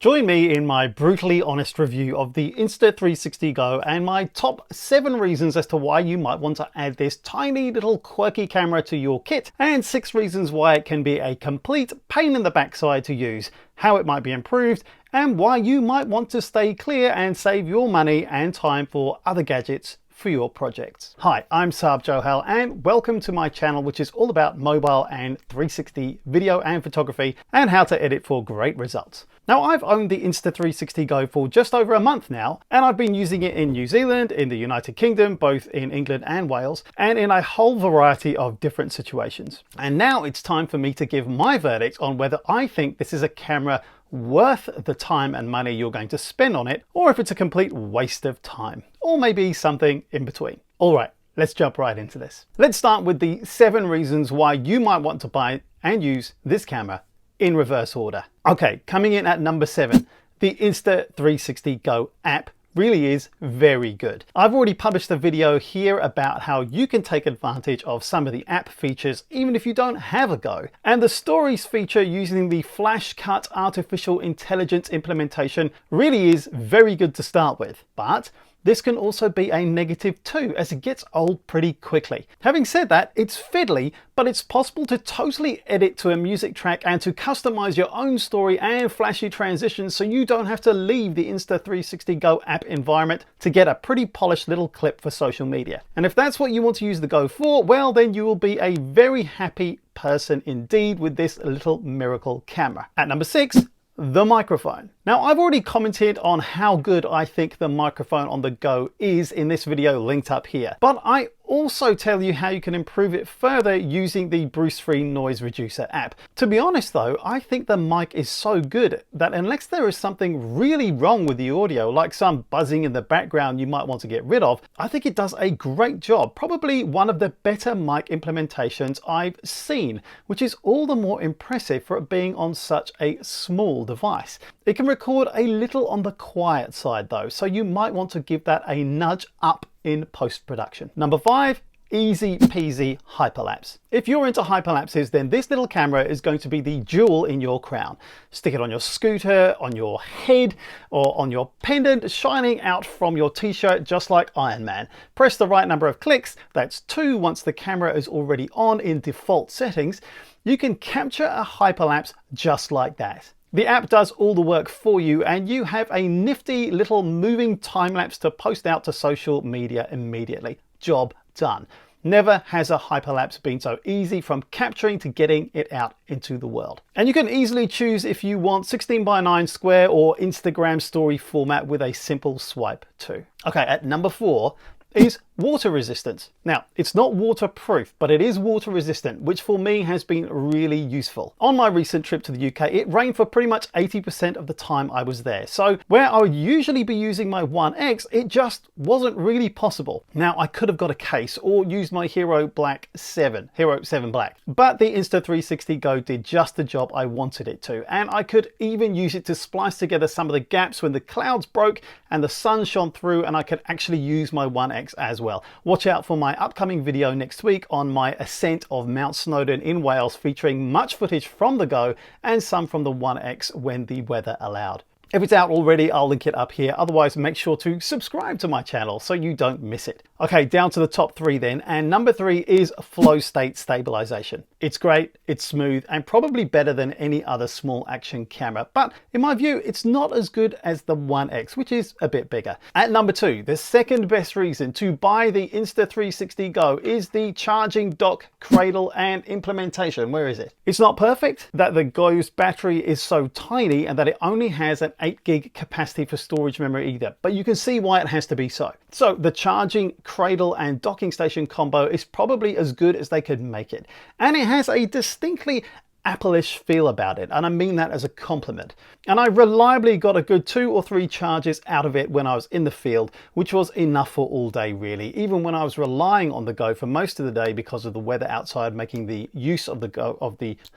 Join me in my brutally honest review of the Insta360 Go and my top 7 reasons as to why you might want to add this tiny little quirky camera to your kit, and 6 reasons why it can be a complete pain in the backside to use, how it might be improved, and why you might want to stay clear and save your money and time for other gadgets for your projects. Hi, I'm Saab Johal and welcome to my channel, which is all about mobile and 360 video and photography and how to edit for great results. Now, I've owned the Insta360 Go for just over a month now, and I've been using it in New Zealand, in the United Kingdom, both in England and Wales, and in a whole variety of different situations. And now it's time for me to give my verdict on whether I think this is a camera worth the time and money you're going to spend on it, or if it's a complete waste of time, or maybe something in between. All right, let's jump right into this. Let's start with the 7 reasons why you might want to buy and use this camera in reverse order. Okay, coming in at number 7, the Insta360 Go app really is very good. I've already published a video here about how you can take advantage of some of the app features even if you don't have a Go. And the stories feature using the flash cut artificial intelligence implementation really is very good to start with. But this can also be a negative too, as it gets old pretty quickly. Having said that, it's fiddly, but it's possible to totally edit to a music track and to customize your own story and flashy transitions so you don't have to leave the Insta360 Go app environment to get a pretty polished little clip for social media. And if that's what you want to use the Go for, well, then you will be a very happy person indeed with this little miracle camera. At number 6, the microphone. Now, I've already commented on how good I think the microphone on the Go is in this video linked up here, but I also tell you how you can improve it further using the Bruce-free noise reducer app. To be honest though, I think the mic is so good that unless there is something really wrong with the audio, like some buzzing in the background you might want to get rid of, I think it does a great job. Probably one of the better mic implementations I've seen, which is all the more impressive for it being on such a small device. It can record a little on the quiet side though, so you might want to give that a nudge up in post-production. Number 5, easy peasy hyperlapse. If you're into hyperlapses, then this little camera is going to be the jewel in your crown. Stick it on your scooter, on your head, or on your pendant, shining out from your t-shirt just like Iron Man. Press the right number of clicks, that's 2 once the camera is already on in default settings. You can capture a hyperlapse just like that. The app does all the work for you and you have a nifty little moving time lapse to post out to social media immediately. Job done. Never has a hyperlapse been so easy from capturing to getting it out into the world. And you can easily choose if you want 16:9 square or Instagram story format with a simple swipe too. Okay, at number 4 is water resistance. Now, it's not waterproof, but it is water resistant, which for me has been really useful. On my recent trip to the UK, it rained for pretty much 80% of the time I was there. So where I would usually be using my 1X, it just wasn't really possible. Now, I could have got a case or used my Hero 7 Black, but the Insta360 Go did just the job I wanted it to. And I could even use it to splice together some of the gaps when the clouds broke and the sun shone through, and I could actually use my 1X as well. Watch out for my upcoming video next week on my ascent of Mount Snowdon in Wales, featuring much footage from the Go and some from the 1X when the weather allowed. If it's out already, I'll link it up here. Otherwise, make sure to subscribe to my channel so you don't miss it. Okay, down to the top 3 then. And number 3 is flow state stabilization. It's great, it's smooth, and probably better than any other small action camera. But in my view, it's not as good as the 1X, which is a bit bigger. At number 2, the second best reason to buy the Insta360 Go is the charging dock, cradle, and implementation. Where is it? It's not perfect that the Go's battery is so tiny and that it only has an 8 gig capacity for storage memory either, but you can see why it has to be so. So the charging, cradle, and docking station combo is probably as good as they could make it. And it has a distinctly Apple-ish feel about it, and I mean that as a compliment. And I reliably got a good 2 or 3 charges out of it when I was in the field, which was enough for all day really, even when I was relying on the Go for most of the day because of the weather outside making the use of the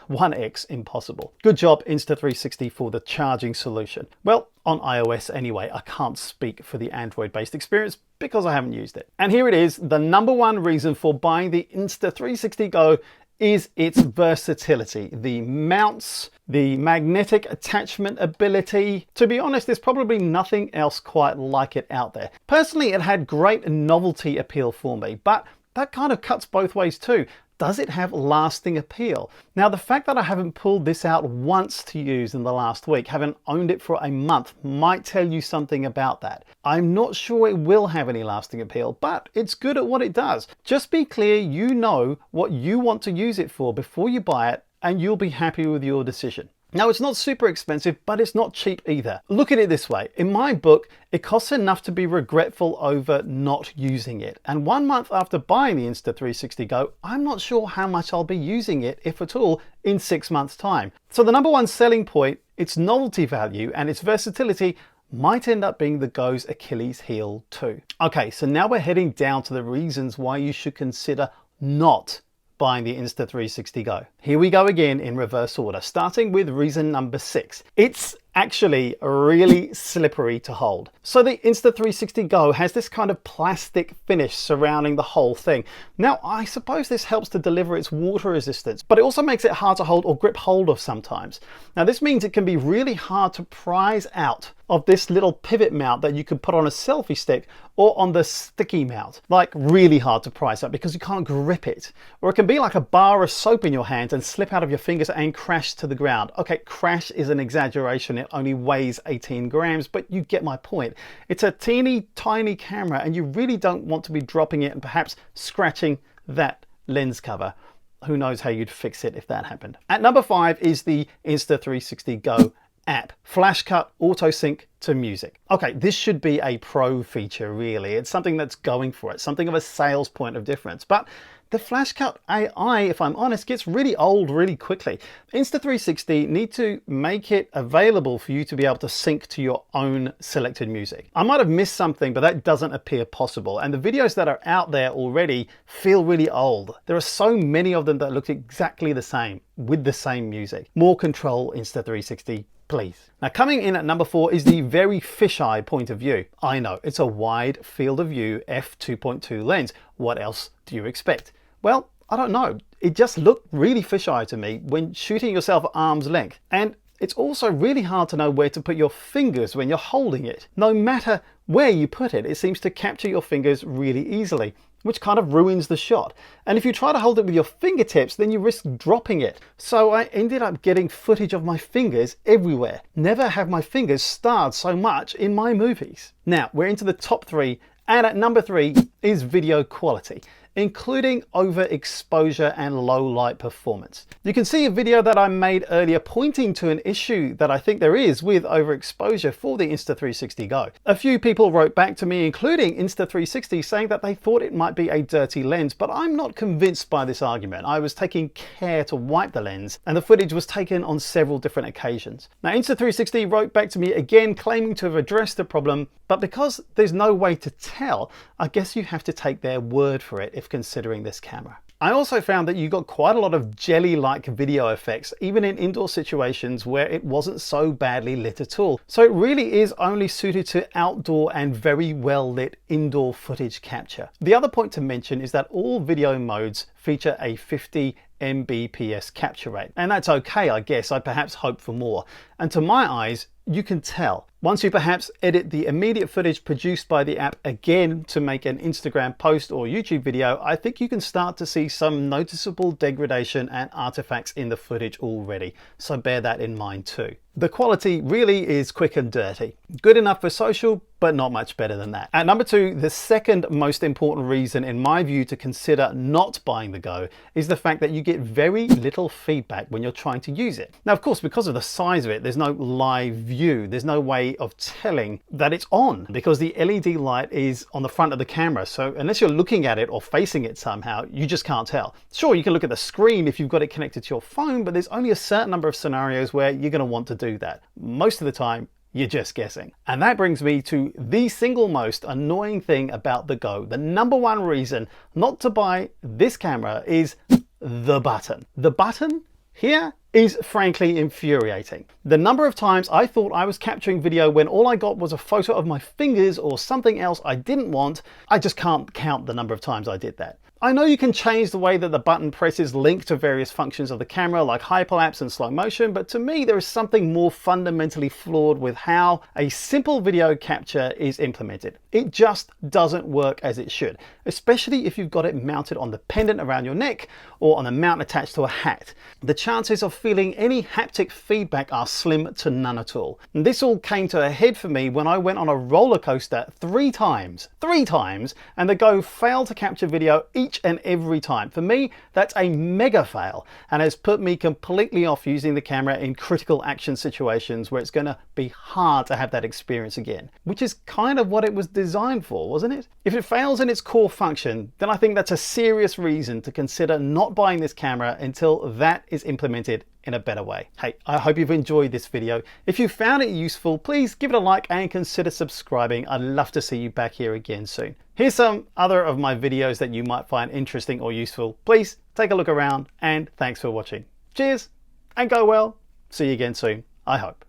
1X impossible. Good job Insta360 for the charging solution. Well, on iOS anyway. I can't speak for the Android-based experience because I haven't used it. And here it is, the #1 reason for buying the Insta360 Go is its versatility. The mounts, the magnetic attachment ability. To be honest, there's probably nothing else quite like it out there. Personally, it had great novelty appeal for me, but that kind of cuts both ways too. Does it have lasting appeal? Now, the fact that I haven't pulled this out once to use in the last week, haven't owned it for a month, might tell you something about that. I'm not sure it will have any lasting appeal, but it's good at what it does. Just be clear you know what you want to use it for before you buy it, and you'll be happy with your decision. Now, it's not super expensive, but it's not cheap either. Look at it this way. In my book, it costs enough to be regretful over not using it. And 1 month after buying the Insta360 Go, I'm not sure how much I'll be using it, if at all, in 6 months' time. So the number one selling point, its novelty value and its versatility, might end up being the Go's Achilles heel too. Okay, so now we're heading down to the reasons why you should consider not buying the Insta360 Go. Here we go again in reverse order, starting with reason number 6. It's actually really slippery to hold. So the Insta360 Go has this kind of plastic finish surrounding the whole thing. Now, I suppose this helps to deliver its water resistance, but it also makes it hard to hold or grip hold of sometimes. Now, this means it can be really hard to prise out of this little pivot mount that you could put on a selfie stick or on the sticky mount. Like, really hard to prise out because you can't grip it. Or it can be like a bar of soap in your hand and slip out of your fingers and crash to the ground. Okay, crash is an exaggeration. It only weighs 18 grams, but you get my point. It's a teeny tiny camera and you really don't want to be dropping it and perhaps scratching that lens cover. Who knows how you'd fix it if that happened. At number 5 is the Insta360 Go app. Flash cut, auto sync to music. Okay, this should be a pro feature really. It's something that's going for it, something of a sales point of difference. But the flash cut AI, if I'm honest, gets really old really quickly. Insta360 need to make it available for you to be able to sync to your own selected music. I might have missed something, but that doesn't appear possible. And the videos that are out there already feel really old. There are so many of them that look exactly the same with the same music. More control, Insta360. Please. Now, coming in at number 4 is the very fisheye point of view. I know, it's a wide field of view f2.2 lens. What else do you expect? Well, I don't know. It just looked really fisheye to me when shooting yourself at arm's length. And it's also really hard to know where to put your fingers when you're holding it. No matter where you put it, it seems to capture your fingers really easily, which kind of ruins the shot. And if you try to hold it with your fingertips, then you risk dropping it. So I ended up getting footage of my fingers everywhere. Never have my fingers starred so much in my movies. Now, we're into the top 3, and at number 3 is video quality, including overexposure and low light performance. You can see a video that I made earlier pointing to an issue that I think there is with overexposure for the Insta360 Go. A few people wrote back to me, including Insta360, saying that they thought it might be a dirty lens, but I'm not convinced by this argument. I was taking care to wipe the lens, and the footage was taken on several different occasions. Now, Insta360 wrote back to me again, claiming to have addressed the problem, but because there's no way to tell, I guess you have to take their word for it if considering this camera. I also found that you got quite a lot of jelly-like video effects, even in indoor situations where it wasn't so badly lit at all. So it really is only suited to outdoor and very well lit indoor footage capture. The other point to mention is that all video modes feature a 50 Mbps capture rate. And that's okay, I guess. I perhaps hope for more. And to my eyes, you can tell. Once you perhaps edit the immediate footage produced by the app again to make an Instagram post or YouTube video, I think you can start to see some noticeable degradation and artifacts in the footage already. So bear that in mind too. The quality really is quick and dirty. Good enough for social, but not much better than that. At number 2, the second most important reason in my view to consider not buying the Go is the fact that you get very little feedback when you're trying to use it. Now, of course, because of the size of it, there's no live view. There's no way of telling that it's on because the LED light is on the front of the camera. So unless you're looking at it or facing it somehow, you just can't tell. Sure, you can look at the screen if you've got it connected to your phone, but there's only a certain number of scenarios where you're going to want to do that. Most of the time, you're just guessing. And that brings me to the single most annoying thing about the Go. The number one reason not to buy this camera is the button. The button here is frankly infuriating. The number of times I thought I was capturing video when all I got was a photo of my fingers or something else I didn't want, I just can't count the number of times I did that. I know you can change the way that the button presses link to various functions of the camera like hyperlapse and slow motion, but to me there is something more fundamentally flawed with how a simple video capture is implemented. It just doesn't work as it should, especially if you've got it mounted on the pendant around your neck or on a mount attached to a hat. The chances of feeling any haptic feedback are slim to none at all. And this all came to a head for me when I went on a roller coaster three times, and the Go failed to capture video each and every time. For me, that's a mega fail and has put me completely off using the camera in critical action situations where it's going to be hard to have that experience again, which is kind of what it was designed for, wasn't it? If it fails in its core function, then I think that's a serious reason to consider not buying this camera until that is implemented in a better way. Hey, I hope you've enjoyed this video. If you found it useful, please give it a like and consider subscribing. I'd love to see you back here again soon. Here's some other of my videos that you might find interesting or useful. Please take a look around and thanks for watching. Cheers and go well. See you again soon, I hope.